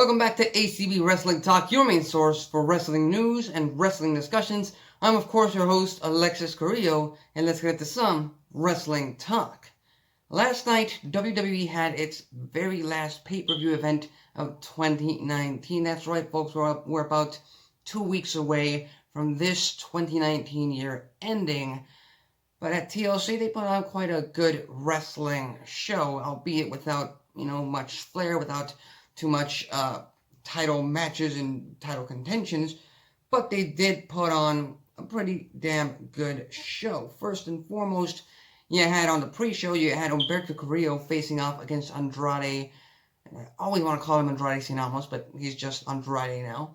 Welcome back to ACB Wrestling Talk, your main source for wrestling news and wrestling discussions. I'm, of course, your host, Alexis Carrillo, and let's get into some wrestling talk. Last night, WWE had its very last pay-per-view event of 2019. That's right, folks, we're about 2 weeks away from this 2019 year ending. But at TLC, they put on quite a good wrestling show, albeit without, much flair, without too much title matches and title contentions. But they did put on a pretty damn good show. First and foremost, you had on the pre-show, you had Humberto Carrillo facing off against Andrade. I always want to call him Andrade Cien Almas, but he's just Andrade now.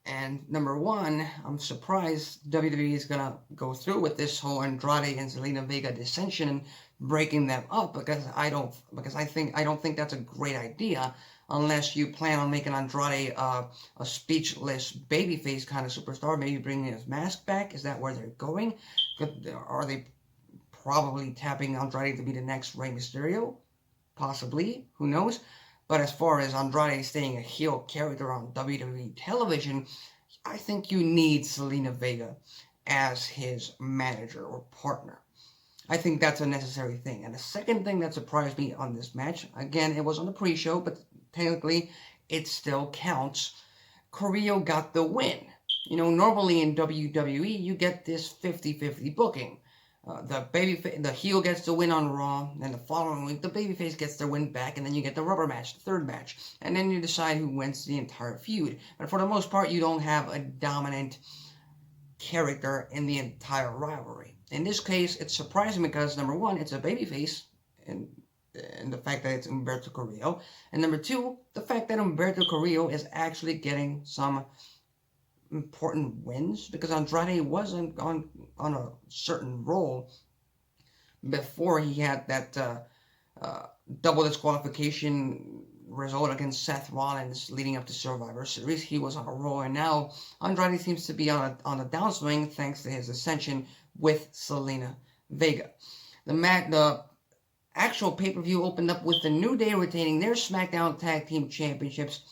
And number one, I'm surprised WWE is gonna go through with this whole Andrade and Zelina Vega dissension and breaking them up, because I don't think that's a great idea unless you plan on making Andrade a speechless babyface kind of superstar, maybe bringing his mask back. Is that where they're going? Are they probably tapping Andrade to be the next Rey Mysterio? Possibly, who knows? But as far as Andrade staying a heel character on WWE television, I think you need Zelina Vega as his manager or partner. I think that's a necessary thing. And the second thing that surprised me on this match, again, it was on the pre-show, but technically it still counts. Carrillo got the win. Normally in WWE, you get this 50-50 booking. The heel gets the win on Raw, and the following week the babyface gets their win back, and then you get the rubber match, the third match, and then you decide who wins the entire feud. But for the most part, you don't have a dominant character in the entire rivalry. In this case, it's surprising because number one, it's a babyface, and the fact that it's Humberto Carrillo, and number two, the fact that Humberto Carrillo is actually getting some important wins, because Andrade wasn't on a certain role before he had that double disqualification result against Seth Rollins leading up to Survivor Series. He was on a roll, and now Andrade seems to be on a downswing thanks to his ascension with Zelina Vega. The actual pay-per-view opened up with the New Day retaining their SmackDown Tag Team Championships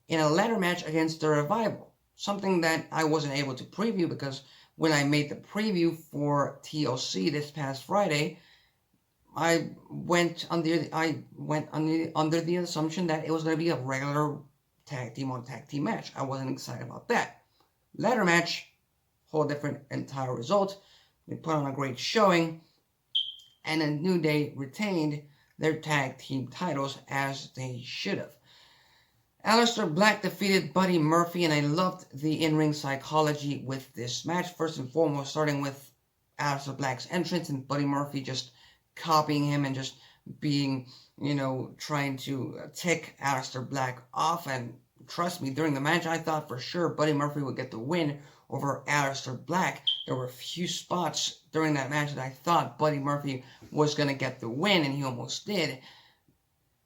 in a ladder match against the Revival. Something that I wasn't able to preview because when I made the preview for TLC this past Friday, I went under the assumption that it was going to be a regular tag team on tag team match. I wasn't excited about that. Ladder match, whole different entire result. They put on a great showing, and a New Day retained their tag team titles as they should have. Aleister Black defeated Buddy Murphy, and I loved the in-ring psychology with this match. First and foremost, starting with Aleister Black's entrance and Buddy Murphy just copying him and just being, trying to tick Aleister Black off. And trust me, during the match, I thought for sure Buddy Murphy would get the win over Aleister Black. There were a few spots during that match that I thought Buddy Murphy was going to get the win, and he almost did.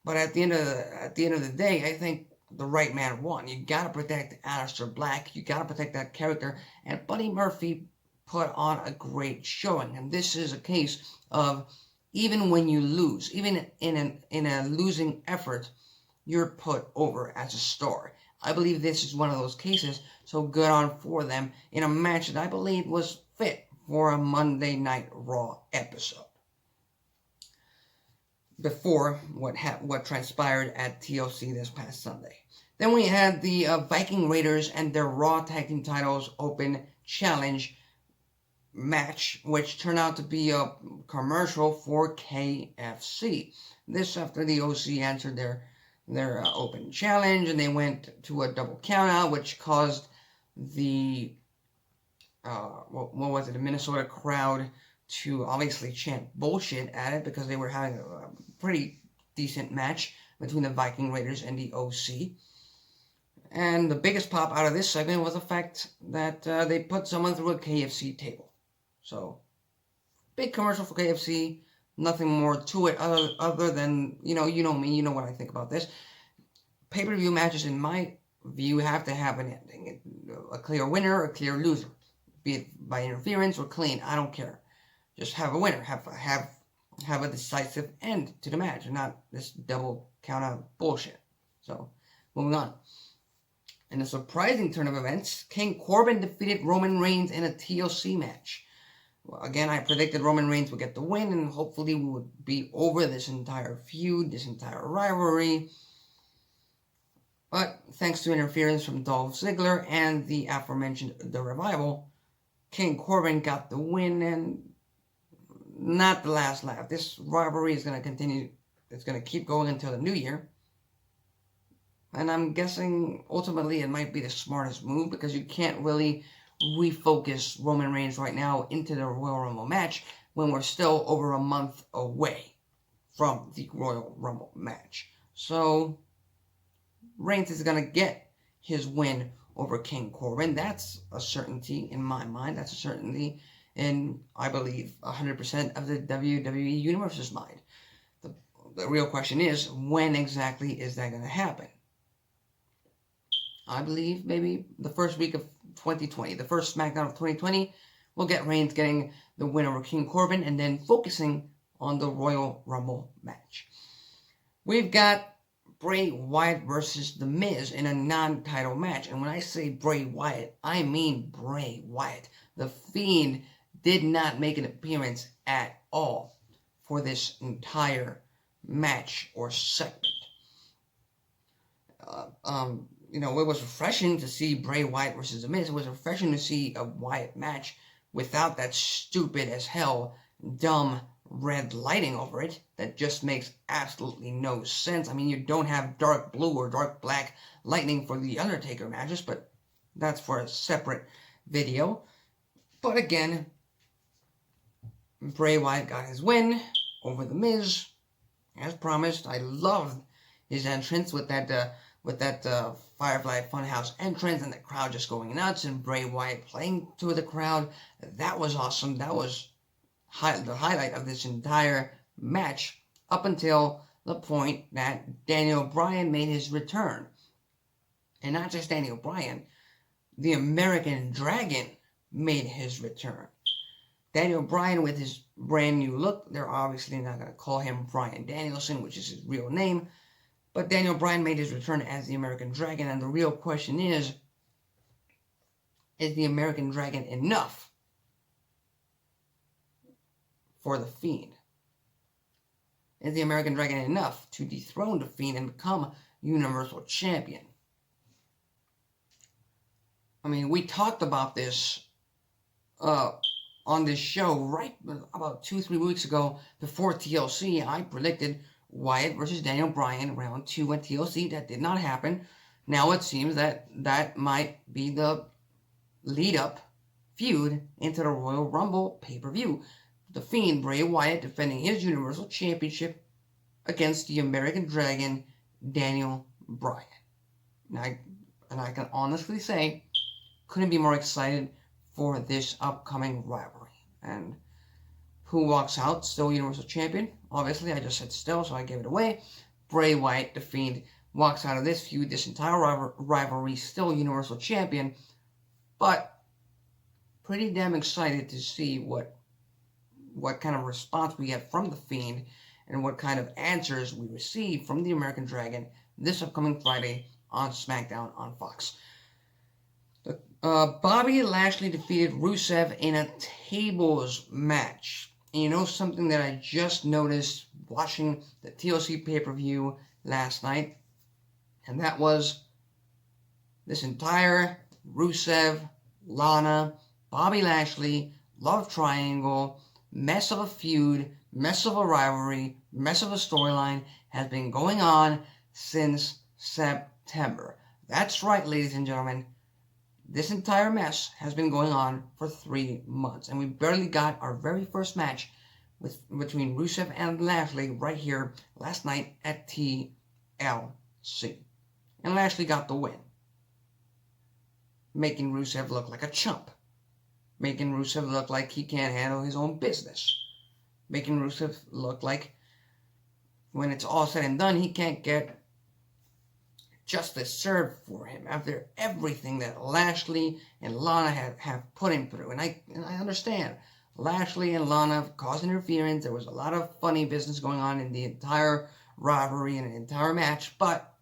But at the end of the day, I think the right man won. You gotta protect Aleister Black. You gotta protect that character. And Buddy Murphy put on a great showing. And this is a case of even when you lose, even in a losing effort, you're put over as a star. I believe this is one of those cases. So good on for them in a match that I believe was fit for a Monday Night Raw episode. Before what transpired at TLC this past Sunday. Then we had the Viking Raiders and their Raw Tag Team Titles Open Challenge match, which turned out to be a commercial for KFC. This after the OC answered their open challenge, and they went to a double countout, which caused the the Minnesota crowd to obviously chant bullshit at it, because they were having a pretty decent match between the Viking Raiders and the OC. And the biggest pop out of this segment was the fact that they put someone through a KFC table. So, big commercial for KFC, nothing more to it other than, you know me, you know what I think about this. Pay-per-view matches, in my view, have to have an ending. A clear winner, a clear loser. Be it by interference or clean, I don't care. Just have a winner, have a decisive end to the match, and not this double count out bullshit. So, moving on. In a surprising turn of events, King Corbin defeated Roman Reigns in a TLC match. Well, again, I predicted Roman Reigns would get the win, and hopefully we would be over this entire feud, this entire rivalry. But thanks to interference from Dolph Ziggler and the aforementioned The Revival, King Corbin got the win, and not the last laugh. This rivalry is going to continue. It's going to keep going until the new year. And I'm guessing ultimately it might be the smartest move, because you can't really refocus Roman Reigns right now into the Royal Rumble match when we're still over a month away from the Royal Rumble match. So Reigns is going to get his win over King Corbin. That's a certainty in my mind. That's a certainty in, I believe, 100% of the WWE Universe's mind. The real question is, when exactly is that going to happen? I believe maybe the first week of 2020, the first SmackDown of 2020, we'll get Reigns getting the win over King Corbin and then focusing on the Royal Rumble match. We've got Bray Wyatt versus The Miz in a non-title match. And when I say Bray Wyatt, I mean Bray Wyatt. The Fiend did not make an appearance at all for this entire match or segment. It was refreshing to see Bray Wyatt versus The Miz. It was refreshing to see a Wyatt match without that stupid as hell, dumb red lighting over it that just makes absolutely no sense. I mean, you don't have dark blue or dark black lightning for the Undertaker matches, but that's for a separate video. But again, Bray Wyatt got his win over The Miz, as promised. I loved his entrance with that Firefly Funhouse entrance and the crowd just going nuts and Bray Wyatt playing to the crowd. That was awesome. That was the highlight of this entire match up until the point that Daniel Bryan made his return. And not just Daniel Bryan, the American Dragon made his return. Daniel Bryan with his brand new look. They're obviously not going to call him Bryan Danielson, which is his real name. But Daniel Bryan made his return as the American Dragon, and the real question is the American Dragon enough for the Fiend? Is the American Dragon enough to dethrone the Fiend and become Universal Champion? I mean, we talked about this on this show right about 2-3 weeks ago before TLC. I predicted Wyatt versus Daniel Bryan round 2 at TLC. That did not happen. Now it seems that might be the lead-up feud into the Royal Rumble pay-per-view. The Fiend, Bray Wyatt, defending his Universal Championship against the American Dragon, Daniel Bryan. And I can honestly say, couldn't be more excited for this upcoming rivalry. And who walks out? Still Universal Champion. Obviously, I just said still, so I gave it away. Bray Wyatt, the Fiend, walks out of this feud, this entire rivalry, still Universal Champion. But pretty damn excited to see what kind of response we get from the Fiend and what kind of answers we receive from the American Dragon this upcoming Friday on SmackDown on Fox. Bobby Lashley defeated Rusev in a tables match. And you know something that I just noticed watching the TLC pay-per-view last night? And that was this entire Rusev, Lana, Bobby Lashley love triangle, mess of a feud, mess of a rivalry, mess of a storyline has been going on since September. That's right, ladies and gentlemen. This entire mess has been going on for 3 months, and we barely got our very first match between Rusev and Lashley right here last night at TLC. And Lashley got the win, making Rusev look like a chump, making Rusev look like he can't handle his own business, making Rusev look like when it's all said and done, he can't get justice served for him after everything that Lashley and Lana have put him through. And I understand. Lashley and Lana caused interference. There was a lot of funny business going on in the entire rivalry and the entire match. But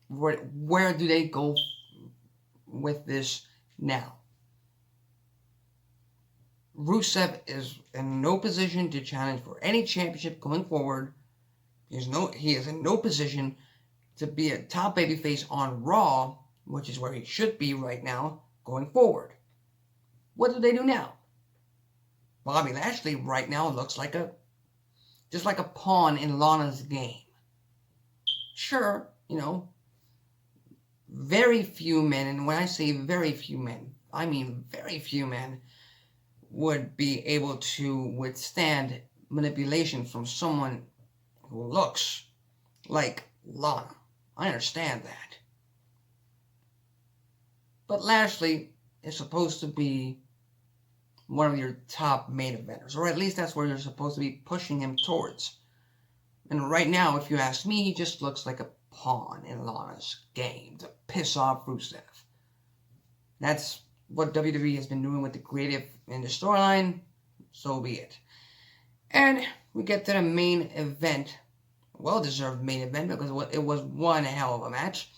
Where do they go with this now? Rusev is in no position to challenge for any championship going forward. He is in no position to be a top babyface on Raw, which is where he should be right now going forward. What do they do now? Bobby Lashley right now looks like just like a pawn in Lana's game. Sure, very few men, and when I say very few men, I mean very few men, would be able to withstand manipulation from someone who looks like Lana. I understand that. But Lashley is supposed to be one of your top main eventers, or at least that's where you're supposed to be pushing him towards. And right now, if you ask me, he just looks like a pawn in Lana's game to piss off Rusev. That's what WWE has been doing with the creative and the storyline, so be it. And we get to the main event, well-deserved main event, because it was one hell of a match.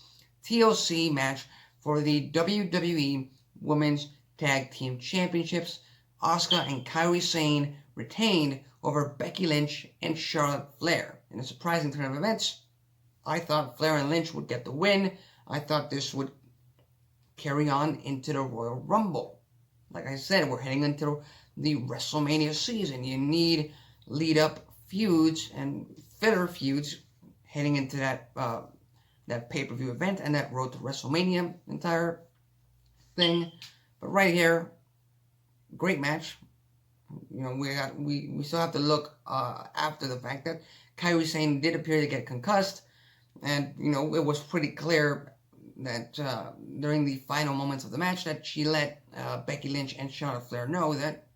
TLC match for the WWE Women's Tag Team Championships. Asuka and Kairi Sane retained over Becky Lynch and Charlotte Flair. In a surprising turn of events, I thought Flair and Lynch would get the win. I thought this would carry on into the Royal Rumble. Like I said, we're heading into the WrestleMania season. You need lead-up feuds and filler feuds heading into that pay-per-view event and that road to WrestleMania entire thing. But right here, great match. We still have to look after the fact that Kairi Sane did appear to get concussed, and it was pretty clear that during the final moments of the match that she let Becky Lynch and Charlotte Flair know that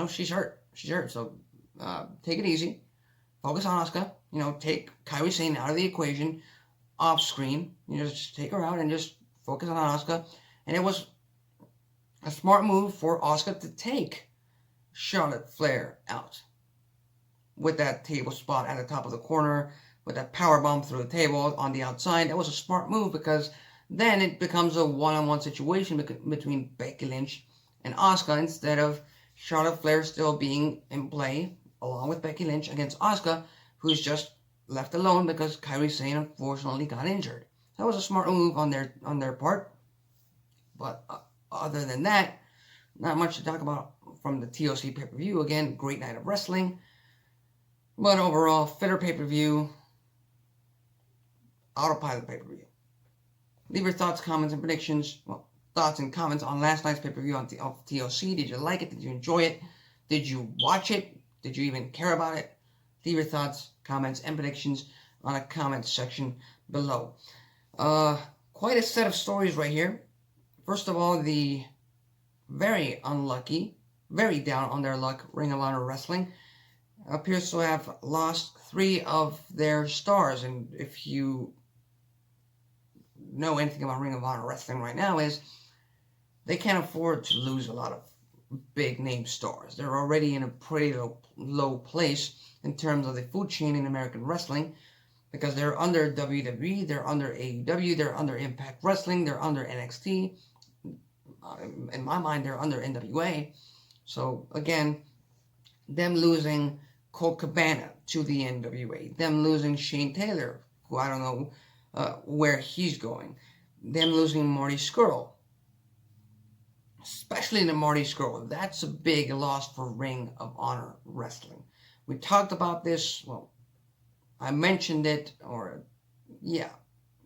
she's hurt. She's hurt. So take it easy. Focus on Asuka. Take Kairi Sane out of the equation, off screen. Just take her out and just focus on Asuka. And it was a smart move for Asuka to take Charlotte Flair out with that table spot at the top of the corner, with that powerbomb through the table on the outside. That was a smart move because then it becomes a one-on-one situation between Becky Lynch and Asuka instead of Charlotte Flair still being in play along with Becky Lynch against Asuka, who's just left alone because Kairi Sane unfortunately got injured. That was a smart move on their part. But other than that, not much to talk about from the TLC pay-per-view. Again, great night of wrestling. But overall, fitter pay-per-view. Autopilot pay-per-view. Leave your thoughts, comments, and predictions. Well, thoughts and comments on last night's pay-per-view on TLC. Did you like it? Did you enjoy it? Did you watch it? Did you even care about it? Leave your thoughts, comments, and predictions on a comment section below. Quite a set of stories right here. First of all, the very unlucky, very down on their luck Ring of Honor Wrestling appears to have lost 3 of their stars. And if you know anything about Ring of Honor Wrestling right now, is they can't afford to lose a lot of big name stars. They're already in a pretty low place in terms of the food chain in American wrestling, because they're under WWE, they're under AEW, they're under Impact Wrestling, they're under NXT. In my mind, they're under NWA. So again, them losing Colt Cabana to the NWA, them losing Shane Taylor, who I don't know where he's going, them losing Marty Scurll, especially the Marty Scurll. That's a big loss for Ring of Honor Wrestling. We talked about this, well, I mentioned it,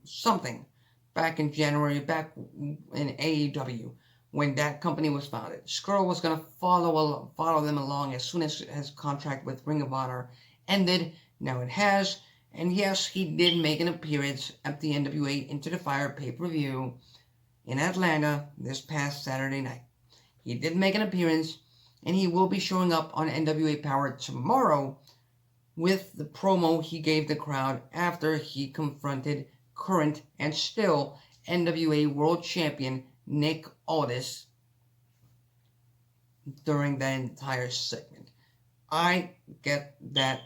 something back in January, back in AEW, when that company was founded. Scurll was going to follow them along as soon as his contract with Ring of Honor ended. Now it has. And yes, he did make an appearance at the NWA Into the Fire pay-per-view in Atlanta this past Saturday night. He did make an appearance, and he will be showing up on NWA Power tomorrow with the promo he gave the crowd after he confronted current and still NWA World Champion Nick Aldis during that entire segment. I get that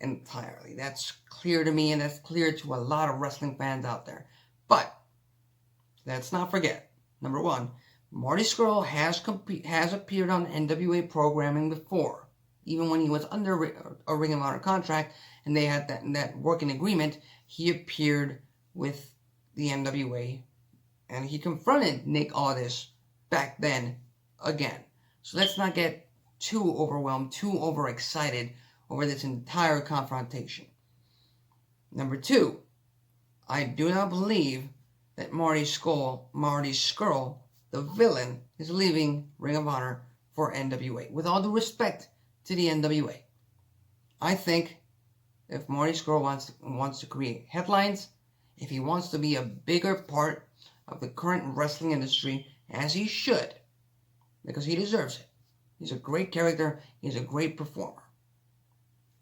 entirely. That's clear to me, and that's clear to a lot of wrestling fans out there. But let's not forget, number one, Marty Scurll has appeared on NWA programming before, even when he was under a Ring of Honor contract and they had that working agreement. He appeared with the NWA and he confronted Nick Aldis back then again. So let's not get too overwhelmed, too overexcited over this entire confrontation. Number two, I do not believe that Marty Scurll, the villain, is leaving Ring of Honor for NWA. With all due respect to the NWA, I think if Marty Scurll wants to create headlines, if he wants to be a bigger part of the current wrestling industry, as he should, because he deserves it. He's a great character. He's a great performer.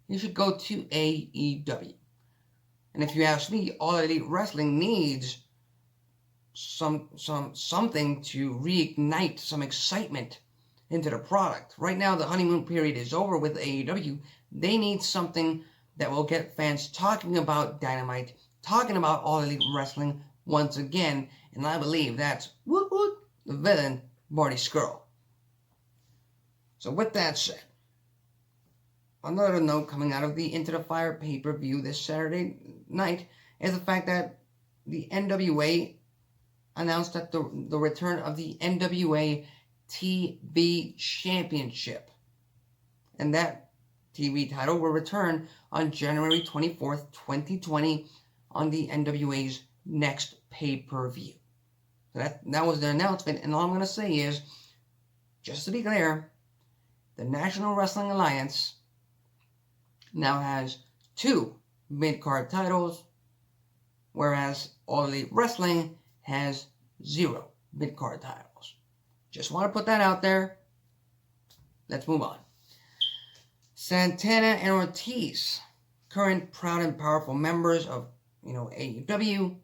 He should go to AEW. And if you ask me, All Elite Wrestling needs something to reignite some excitement into the product. Right now, the honeymoon period is over with AEW. They need something that will get fans talking about Dynamite, talking about All Elite Wrestling once again. And I believe that's the villain, Marty Scurll. So with that said, another note coming out of the Into the Fire pay-per-view this Saturday night is the fact that the NWA announced that the return of the NWA TV Championship. And that TV title will return on January 24th, 2020 on the NWA's next pay-per-view. So that was the announcement, and all I'm going to say is, just to be clear, the National Wrestling Alliance now has 2 mid-card titles, whereas All Elite Wrestling has 0 mid-card titles. Just want to put that out there. Let's move on. Santana and Ortiz, current proud and powerful members of AEW,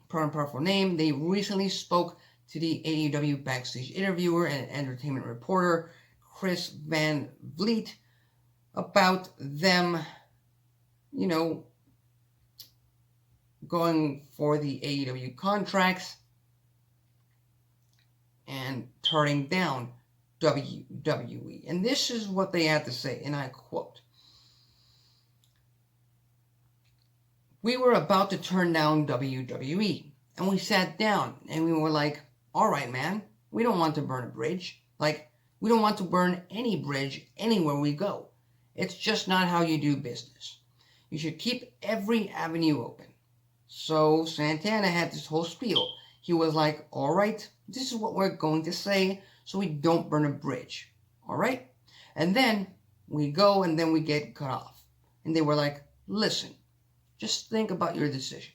proud and powerful name. They recently spoke to the AEW backstage interviewer and entertainment reporter Chris Van Vliet about them, going for the AEW contracts and turning down WWE. And this is what they had to say, and I quote, "We were about to turn down WWE, and we sat down, and we were like, all right, man, we don't want to burn a bridge. We don't want to burn any bridge anywhere we go. It's just not how you do business. You should keep every avenue open." So Santana had this whole spiel. He was like, all right, this is what we're going to say so we don't burn a bridge. All right? And then we go and then we get cut off. And they were like, listen, just think about your decision.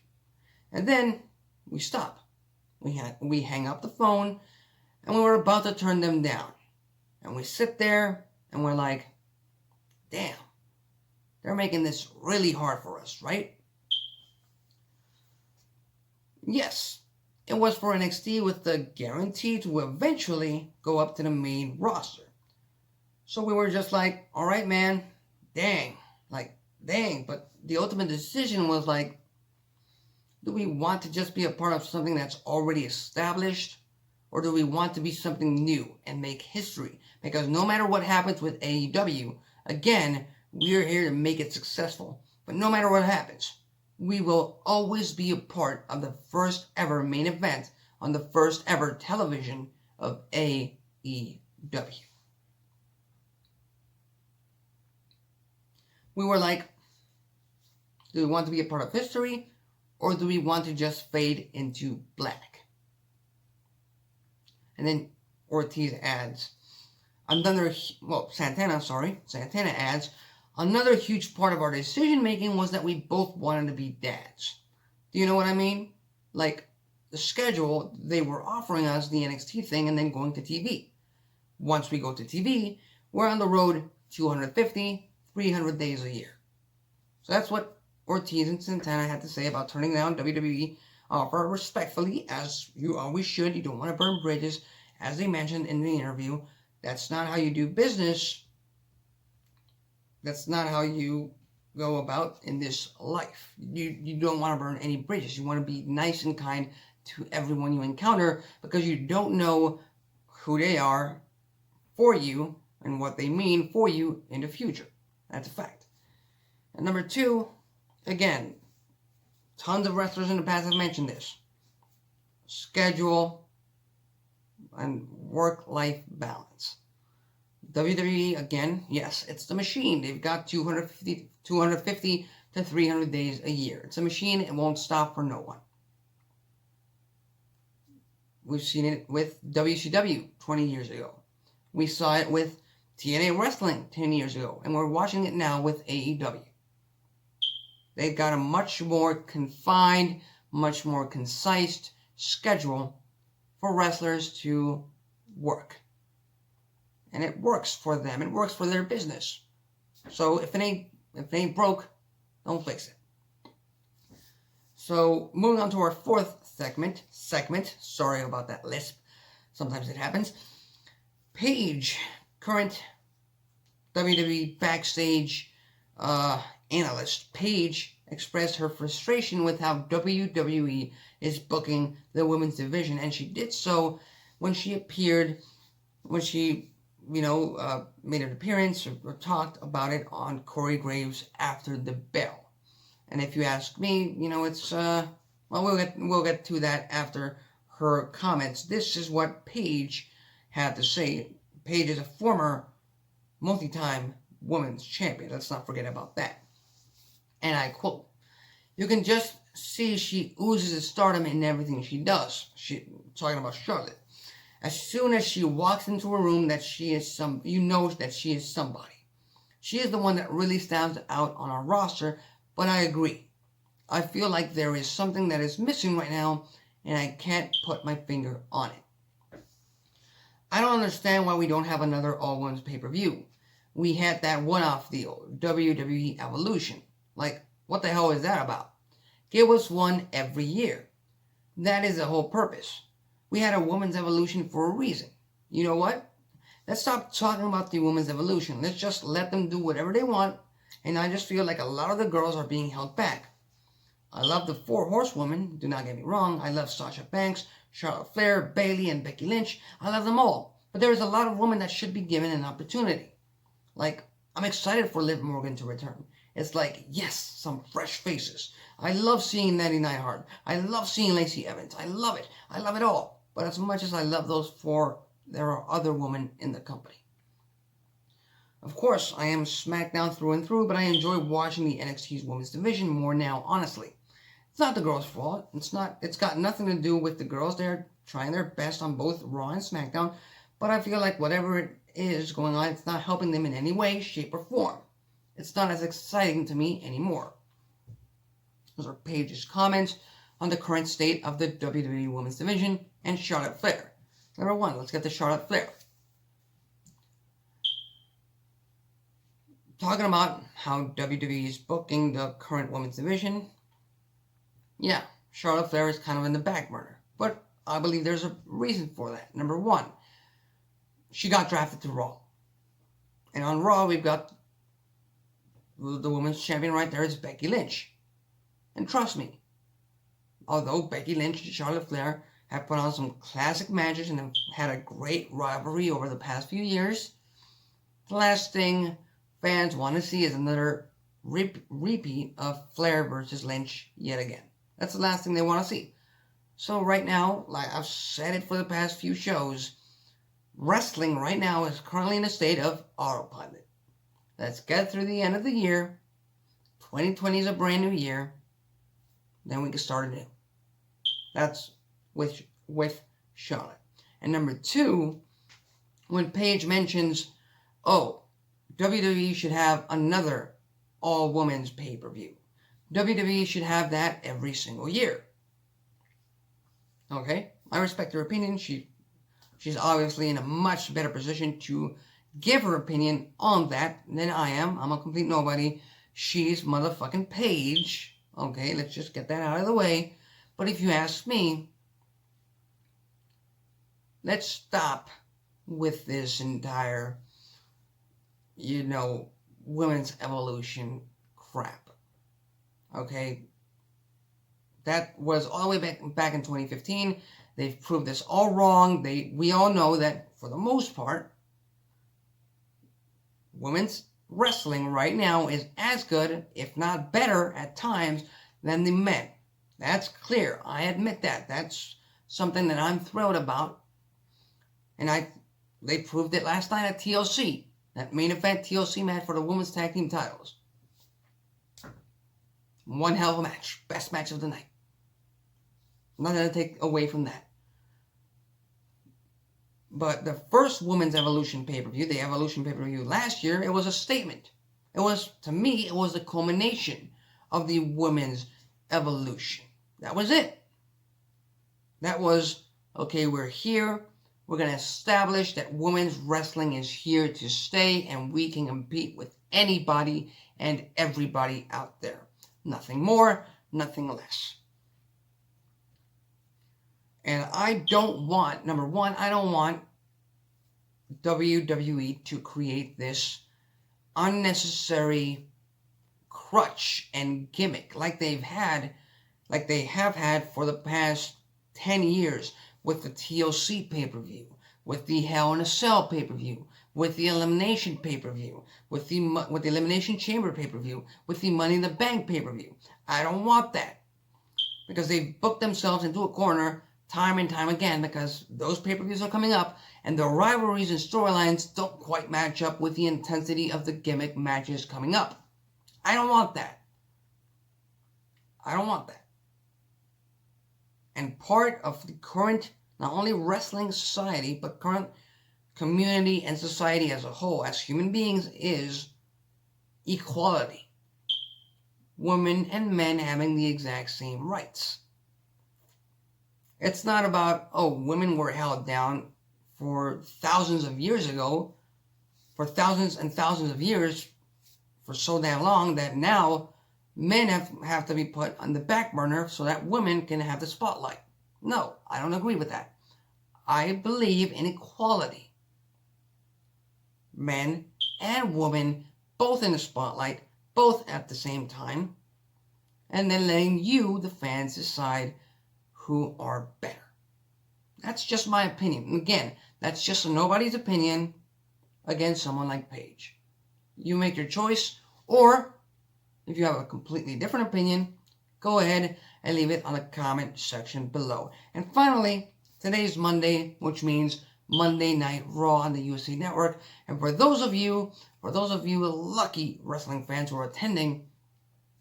And then we stop. We hang up the phone and we were about to turn them down. And we sit there and we're like, damn, they're making this really hard for us, right? Yes, it was for NXT with the guarantee to eventually go up to the main roster. So we were just like, all right, man, dang. But the ultimate decision was like, do we want to just be a part of something that's already established? Or do we want to be something new and make history? Because no matter what happens with AEW, again, we're here to make it successful. But no matter what happens, we will always be a part of the first ever main event on the first ever television of AEW. We were like, do we want to be a part of history, or do we want to just fade into black? And then Ortiz adds, Santana adds, another huge part of our decision making was that we both wanted to be dads. Do you know what I mean? Like the schedule, they were offering us the NXT thing and then going to TV. Once we go to TV, we're on the road 250, 300 days a year. So that's what Ortiz and Santana had to say about turning down WWE Offer respectfully, as you always should. You don't want to burn bridges. As they mentioned in the interview, that's not how you do business. That's not how you go about in this life. You don't want to burn any bridges. You want to be nice and kind to everyone you encounter, because you don't know who they are for you and what they mean for you in the future. That's a fact. And number two, again, tons of wrestlers in the past have mentioned this: schedule and work-life balance. WWE, again, yes, it's the machine. They've got 250 to 300 days a year. It's a machine. It won't stop for no one. We've seen it with WCW 20 years ago. We saw it with TNA Wrestling 10 years ago. And we're watching it now with AEW. They've got a much more confined, much more concise schedule for wrestlers to work. And it works for them. It works for their business. So if it ain't broke, don't fix it. So moving on to our fourth segment. Sorry about that lisp. Sometimes it happens. Paige, current WWE backstage analyst. Paige expressed her frustration with how WWE is booking the women's division, and she did so when she made an appearance or talked about it on Corey Graves After the Bell. And if you ask me, it's we'll get to that after her comments. This is what Paige had to say. Paige is a former multi-time women's champion. Let's not forget about that. And I quote, "You can just see she oozes a stardom in everything she does." Talking about Charlotte. As soon as she walks into a room, that she is that she is somebody. She is the one that really stands out on our roster, but I agree. I feel like there is something that is missing right now, and I can't put my finger on it. I don't understand why we don't have another all-women's pay-per-view. We had that one-off deal, WWE Evolution. Like, what the hell is that about? Give us one every year. That is the whole purpose. We had a women's evolution for a reason. You know what? Let's stop talking about the women's evolution. Let's just let them do whatever they want. And I just feel like a lot of the girls are being held back. I love the four horsewomen. Do not get me wrong. I love Sasha Banks, Charlotte Flair, Bayley, and Becky Lynch. I love them all. But there is a lot of women that should be given an opportunity. Like, I'm excited for Liv Morgan to return. It's like, yes, some fresh faces. I love seeing Natty Neidhart. I love seeing Lacey Evans. I love it. I love it all. But as much as I love those four, there are other women in the company. Of course, I am SmackDown through and through, but I enjoy watching the NXT's women's division more now, honestly. It's not the girls' fault. It's got nothing to do with the girls. They're trying their best on both Raw and SmackDown, but I feel like whatever it is going on, it's not helping them in any way, shape, or form. It's not as exciting to me anymore. Those are Paige's comments on the current state of the WWE Women's Division and Charlotte Flair. Number one, let's get to Charlotte Flair. Talking about how WWE is booking the current Women's Division. Yeah, Charlotte Flair is kind of in the back burner, but I believe there's a reason for that. Number one, she got drafted to Raw. And on Raw, we've got the women's champion right there is Becky Lynch. And trust me, although Becky Lynch and Charlotte Flair have put on some classic matches and have had a great rivalry over the past few years, the last thing fans want to see is another repeat of Flair versus Lynch yet again. That's the last thing they want to see. So right now, like I've said it for the past few shows, wrestling right now is currently in a state of autopilot. Let's get through the end of the year. 2020 is a brand new year. Then we can start anew. That's with Charlotte. And number two, when Paige mentions, WWE should have another all-women's pay-per-view. WWE should have that every single year. Okay, I respect her opinion. She's obviously in a much better position to give her opinion on that than I am. I'm a complete nobody. She's motherfucking Paige. Okay, let's just get that out of the way. But if you ask me, let's stop with this entire, women's evolution crap. Okay? That was all the way back in 2015. They've proved this all wrong. We all know that, for the most part, women's wrestling right now is as good, if not better at times, than the men. That's clear. I admit that. That's something that I'm thrilled about. And they proved it last night at TLC. That main event TLC match for the women's tag team titles. One hell of a match. Best match of the night. I'm not going to take away from that. But the first Women's Evolution pay-per-view, the Evolution pay-per-view last year, it was a statement. To me, it was the culmination of the Women's Evolution. That was it. That was, okay, we're here. We're going to establish that women's wrestling is here to stay, and we can compete with anybody and everybody out there. Nothing more, nothing less. And I don't want, number one, I don't want WWE to create this unnecessary crutch and gimmick like they have had for the past 10 years with the TLC pay-per-view, with the Hell in a Cell pay-per-view, with the Elimination pay-per-view, with the Elimination Chamber pay-per-view, with the Money in the Bank pay-per-view. I don't want that, because they've booked themselves into a corner time and time again, because those pay-per-views are coming up and the rivalries and storylines don't quite match up with the intensity of the gimmick matches coming up. I don't want that. I don't want that. And part of the current, not only wrestling society, but current community and society as a whole, as human beings, is equality. Women and men having the exact same rights. It's not about, oh, women were held down for thousands of years ago, for thousands and thousands of years, for so damn long, that now men have to be put on the back burner so that women can have the spotlight. No, I don't agree with that. I believe in equality. Men and women, both in the spotlight, both at the same time, and then letting you, the fans, decide who are better. That's just my opinion. Again, that's just nobody's opinion against someone like Paige. You make your choice, or if you have a completely different opinion, go ahead and leave it on the comment section below. And finally, today's Monday, which means Monday Night Raw on the UFC Network. And for those of you lucky wrestling fans who are attending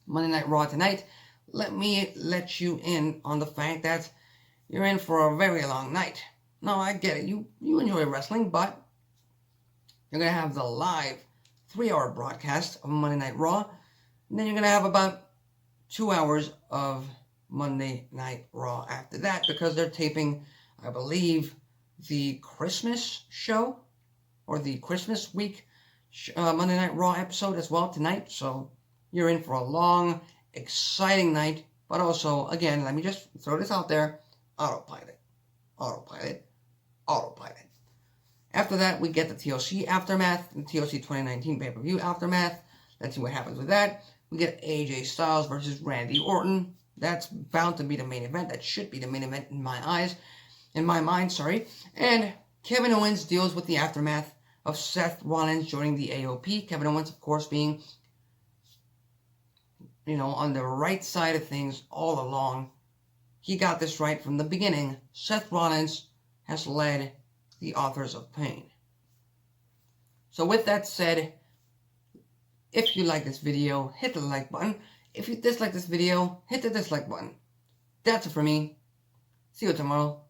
Monday Night Raw tonight, let me let you in on the fact that you're in for a very long night. No, I get it. You enjoy wrestling, but you're going to have the live 3-hour broadcast of Monday Night Raw. And then you're going to have about 2 hours of Monday Night Raw after that, because they're taping, I believe, the Christmas show or the Christmas week Monday Night Raw episode as well tonight. So you're in for a long, exciting night. But also, again, let me just throw this out there. Autopilot. Autopilot. Autopilot. After that, we get the TLC Aftermath, the TLC 2019 pay-per-view Aftermath. Let's see what happens with that. We get AJ Styles versus Randy Orton. That's bound to be the main event. That should be the main event in my eyes. In my mind, sorry. And Kevin Owens deals with the aftermath of Seth Rollins joining the AOP. Kevin Owens, of course, being, on the right side of things all along. He got this right from the beginning. Seth Rollins has led the Authors of Pain. So with that said, if you like this video, hit the like button. If you dislike this video, hit the dislike button. That's it for me. See you tomorrow.